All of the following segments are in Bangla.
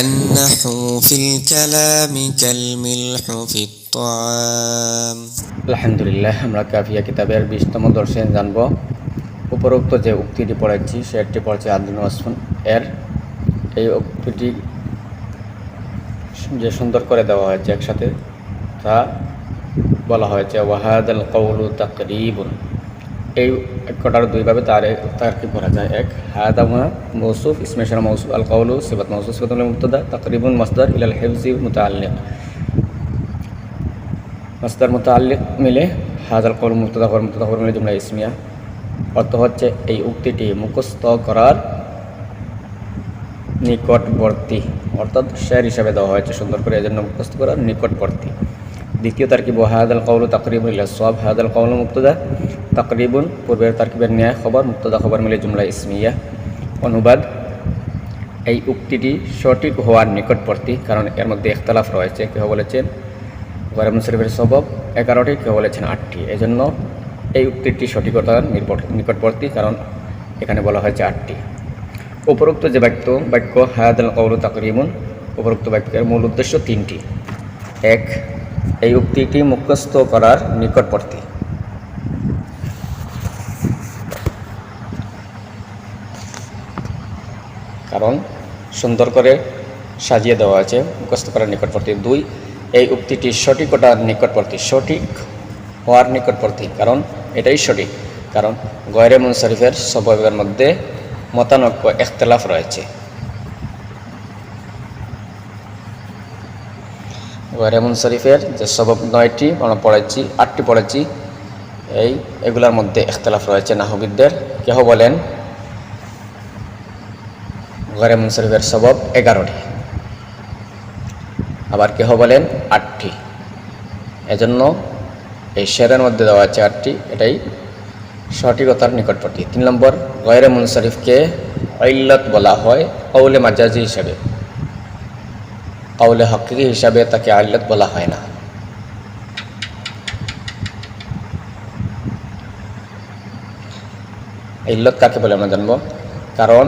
النحو في الكلام كالملح في الطعام। আলহামদুলিল্লাহ, আমরা কাফিয়া কিতাবের 20তম দর্শে জানব। উপরোক্ত যে উক্তিটি পড়েছি সেটি পড়েছে আব্দুল ওয়াসফুন। এর এই উক্তিটি যে সুন্দর করে দেওয়া হয়েছে একসাথে, তা বলা হয়েছে ওয়াহাদাল কওলু তাকরিবুন। এই কটার দুইভাবে তার কি পড়া যায়। এক, হাদামা মৌসুফ ইসমে ইশারা মৌসুফ, আল কওলু সিফাত মৌসুফ সিফাতুল মুবতাদা, তাকরিবুন মাসদার ইলাল হিফজি মুতাআল্লিক। মাসদার মুতাআল্লিক মিলে হাদাল কওলু মুবতাদা খবর মিলে জুমলা ইসমিয়া। অর্থ হচ্ছে এই উক্তিটি মুখস্থ করার নিকটবর্তী, অর্থাৎ শের হিসাবে দেওয়া হয়েছে সুন্দর করে, এজন্য মুখস্থ করার নিকটবর্তী। দ্বিতীয় তারকিব হাদাল কওলু তাকরিবুন ইলা সওয়াব, হাদাল কওলু মুবতাদা, তাকরিবুন পূর্বের তারকিবের ন্যায় খবর, মুবতাদা খবর মিলে জুমলা ইসমিয়া। অনুবাদ, এই উক্তিটি সঠিক হওয়ার নিকটবর্তী, কারণ এর মধ্যে ইখতিলাফ রয়েছে। কেউ বলেছেন গয়রে মুনসারিফের সবব 11টি, কেউ বলেছেন 8টি। এজন্য এই উক্তিটি সঠিকতার নিকটবর্তী, কারণ এখানে বলা হয়েছে 8টি। উপরোক্ত যে বাক্য হাদাল কওলু তাকরিবুন, উপরোক্ত বাক্যের মূল উদ্দেশ্য 3টি। এক, এই উক্তিটি মুখস্থ করার নিকটবর্তী। কারণ সুন্দর করে সাজিয়ে দেওয়া আছে, মুখস্থ করার নিকটবর্তী। 2, এই উক্তিটি সঠিকতার নিকটবর্তী, সঠিক হওয়ার নিকটবর্তী, কারণ এটাই সঠিক, কারণ গয়রে মুনসারিফের সববের মধ্যে মতানৈক্য ইখতিলাফ রয়েছে। গয়রে মুনসারিফের যে সবব 9টি আমরা পড়েছি, 8টি পড়েছি, এগুলোর মধ্যে ইখতিলাফ রয়েছে নাহবিদদের। কেহ বলেন গয়রে মুনসারিফের সবব 11টি, আবার কেহ বলেন 8টি। এজন্য এই শেরের মধ্যে দেওয়া আছে 8টি, এটাই সঠিকতার নিকটবর্তী। 3 নম্বর, গয়রে মুনসারিফকে ইল্লত বলা হয় কওলে মাজাজি হিসাবে, কওলে হাকিকি হিসাবে তাকে ইল্লত বলা হয় না। ইল্লত কাকে বলে আমরা জানব। কারণ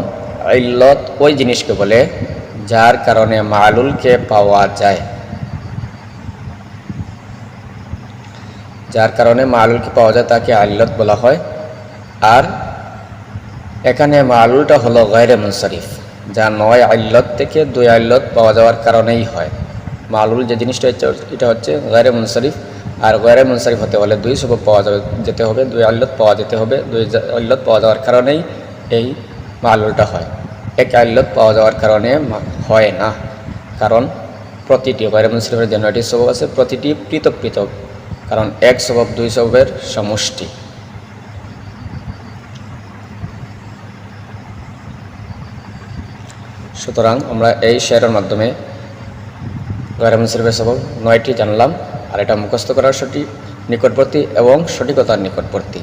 ইল্লত ওই জিনিসকে বলে যার কারণে মালুলকে পাওয়া যায়, যার কারণে মালুলকে পাওয়া যায় তাকে ইল্লত বলা হয়। আর এখানে মালুলটা হলো গয়রে মুনসারিফ, যা 9 ইল্লত থেকে 2 ইল্লত পাওয়া যাওয়ার কারণেই হয়। মালুল যে জিনিসটা এটা হচ্ছে গয়রে মুনসারিফ, আর গয়রে মুনসারিফ হতে হলে 2 সবব পাওয়া যেতে হবে, 2 ইল্লত পাওয়া যেতে হবে। 2 ইল্লত পাওয়া যাওয়ার কারণেই এই মালুলটা হয়। 1 ইল্লত পাওয়া যাওয়ার কারণে হয় না, কারণ প্রতিটি গয়রে মুনসারিফের যে 9টি সবব আছে প্রতিটি পৃথক পৃথক, কারণ 1 সবব 2 সববের সমষ্টি। সুতরাং আমরা এই শেয়ারের মাধ্যমে গয়রে মুনসারিফের সবব 9টি জানলাম, আর এটা মুখস্থ করার সঠিক নিকটবর্তী এবং সঠিকতার নিকটবর্তী।